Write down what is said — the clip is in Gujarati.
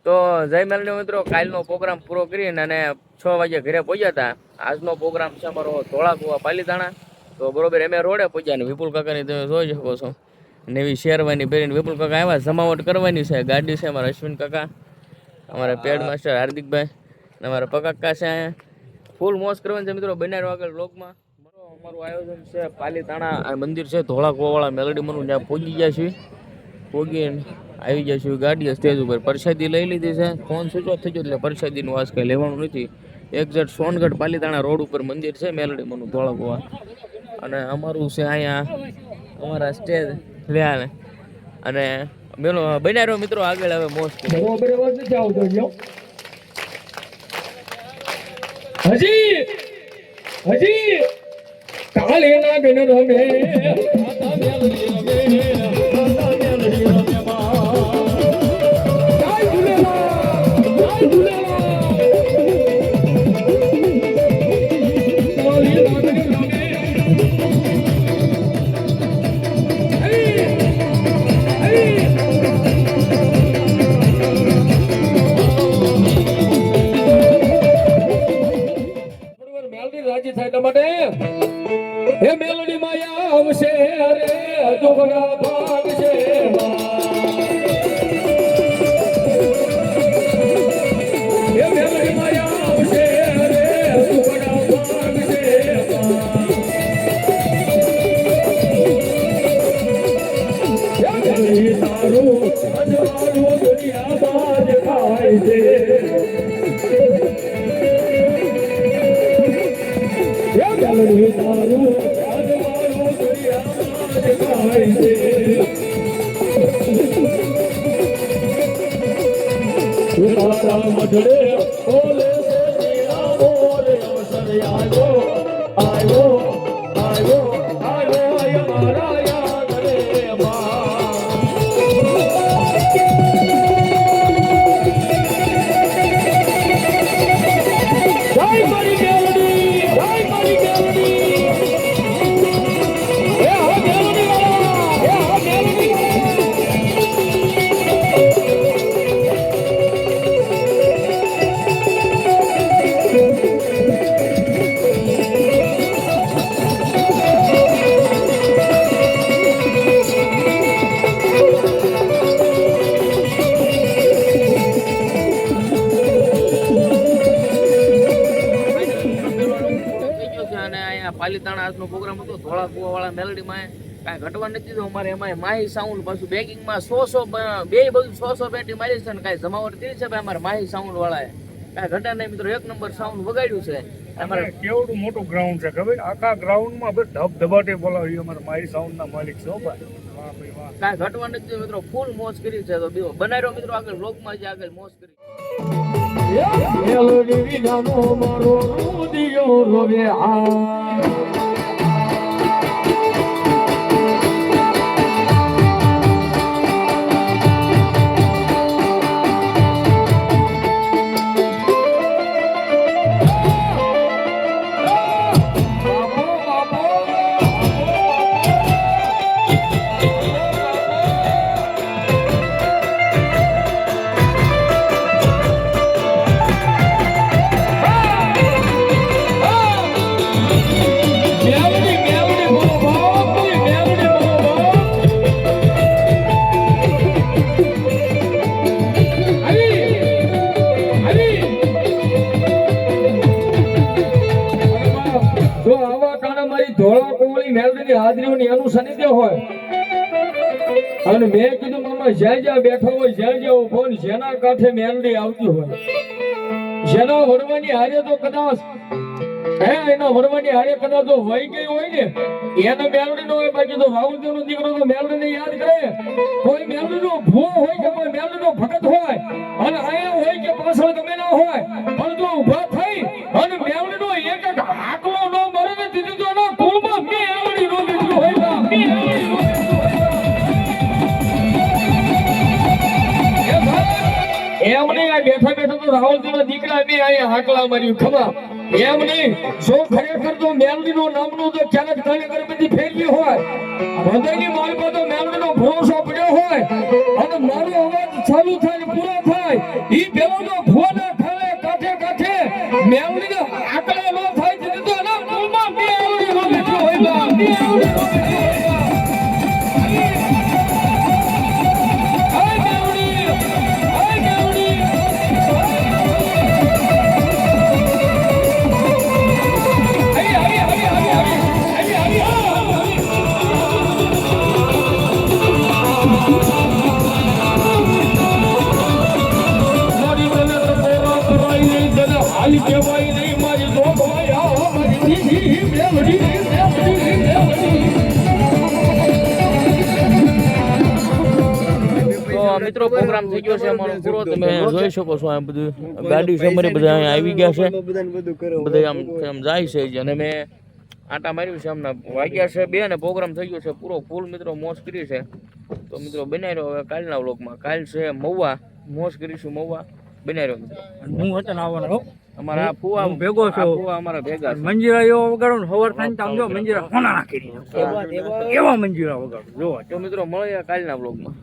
તો જય મેલડી મિત્રો, કાલનો પ્રોગ્રામ પૂરો કરીને અને 6 વાગે ઘરે પહોંચ્યા હતા. આજનો પ્રોગ્રામ છે અમારો ધોળાકુવા પાલીતાણા. તો બરોબર અમે રોડે પહોંચ્યા ને વિપુલ કાકાની તમે જોઈ શકો છો નવી શેરવાની પહેરીને વિપુલ કાકા આવ્યા. જમાવટ કરવાની છે. ગાડી છે અમારા અશ્વિન કાકા, અમારા પેડ માસ્ટર હાર્દિકભાઈ અને અમારા પકાકા છે. ફૂલ મોજ કરવાની છે મિત્રો. બનારો આગળ બ્લોગમાં. અમારું આયોજન છે પાલીતાણા. આ મંદિર છે ધોળાકુવાવાળા મેલડી મનું, ત્યાં પહોંચી ગયા છીએ. પહોંચીને આવી જાય છે ગાડી સ્ટેજ ઉપર. પ્રસાદી લઈ લીધી છે. ફોન સ્વિચ ઓફ થઈ ગયો એટલે પ્રસાદીનું વાસ કંઈ લેવાનું નથી. એક્ઝેક્ટ સોનગઢ પાલીતાણા રોડ ઉપર મંદિર છે મેલડી મનું ધોળાકુવા. અને અમારું છે અહીંયા અમારા સ્ટેજ લ્યા. અને મેલો બનાવ્યો મિત્રો આગળ હવે મોસ્ટ હજી હજી કાલે ના બેન રમે રાજી થાય માટે હે મેલડી માયા આવશે અરે અજોગના ભાગ છે હે મેલડી માયા આવશે અરે અજોગના ભાગ છે હે મેલડી તારું અજવાળું દુનિયા બાદ ખાય છે મેલડી તારું અજવાળું દુનિયા બાદ ખાય છે તારા મઢડે બોલે છે જીરા બોલે અવસર આવ્યો આવ્યો આવ્યો આવ્યો મારા યાદ રે જય મારી મેલડી, જય મારી મેલડી. હે હા મેલડી વાળા, હે હા મેલડી પાલીતાણા આજનો પ્રોગ્રામ હતો ધોળાકુવાવાળા મેલડીમાં. કાંઈ ઘટવા નથી તો અમારે એમાં માહી સાઉન્ડ પાછું બેકિંગમાં 100 બે બધું 100 બેટી મારી છે ને કાંઈ જમાવટ કરી છે ભાઈ અમારે માહી સાઉન્ડ વાળાએ. કાંઈ ઘટા નહીં મિત્રો, 1 નંબર સાઉન્ડ વગાડ્યું છે. અમારે કેવડું મોટું ગ્રાઉન્ડ છે ખબર? આખા ગ્રાઉન્ડમાં ધબધબાટે બોલાવી અમારા મારી સાઉન્ડના માલિક છે ભાઈ. વાહ ભાઈ વાહ. કાંઈ ઘટવા નથી મિત્રો, ફૂલ મોજ કરી છે. તો બનાવ્યો મિત્રો આગળ બ્લોગમાં જે આગળ મોજ કરી. મેલડી વિનાનો મારો રુદિયો રોવે આ ધોળાકુવાળી મેલડીની હાજરીઓની એનું સાનિધ્ય હોય અને મેં કીધું મામા જ્યાં જ્યાં બેઠો હોય, જ્યાં જ્યાં ઉભો હોય, જેના કાંઠે મેલડી આવતી હોય, જેના વડવાની હારે તો કદાચ એના વડવાની હારે કદાચ જો વહી ગઈ હોય ને એને મેલડી નો હોય. બાકી તો વાઉદેવ નો દીકરો તો મેલડીને યાદ કરે. કોઈ મેલડી નો ભૂ હોય કે કોઈ મેલડી નો ભગત હોય અને આયા હોય કે પાછળ ગમે ના હોય, પણ જો ઉભા થઈ અને મેલડી નો એક એક હાકલો નો મરે ને દીધી તો ના કુળમાં મેલડી નો દીકરો હોય ના મેલડી નો એમ નહીં. આ બેઠા બેઠા તો રાહુલજી ના દીકરા મેં અહીંયા હાકલા માર્યું ખમા એમ નહીં. જો ખરેખર તો મેલડી નો નામનું તો ક્યારેક તને ગરબી ફેરવી હોય, હૃદયની માલમાં તો મેલડી નો ભરોસો પડ્યો હોય અને મારો અવાજ ચાલુ થાય પૂરો થાય થાય ઈ પેલો ભોના ખાલે કાઠે કાઠે મેવડીને આકડે નો થાય છે તો એના કુલમાં મેવડી નો બેઠો હોય બા મેવડી નો બેઠો હોય હાય મેવડી હાલ કેવાય નહીં મારી દોગવાયા મારી મેવડી તો મિત્રો પ્રોગ્રામ થઈ ગયો છે અમારો પૂરો. તમે જોઈ શકો છો આ બધું ગાડી છે અમારી બધા અહીંયા આવી ગયા છે, બધા આમ જાય છે જ. અને મેં આટા માર્યું છે, હમણાં વાગ્યા છે 2 અને પ્રોગ્રામ થઈ ગયો છે પૂરો ફૂલ. મિત્રો મોજ કરી છે. તો મિત્રો બનાવી રહ્યો હવે કાલના વ્લોગમાં. કાલ છે મહુવા, મોજ કરીશું મહુવા. બનાવી રહ્યો મિત્રો. હું વતન આવવાનો અમારા આ ફુવા ભેગો છું. આ ફુવા અમારા ભેગા છે. મંજીરા એવો વગાડો ને હવાર થાય ને તો આમ જો મંજીરા સોના નાખી દીધા એવા મંજીરા વગાડો જો. તો મિત્રો મળીએ કાલના વ્લોગમાં.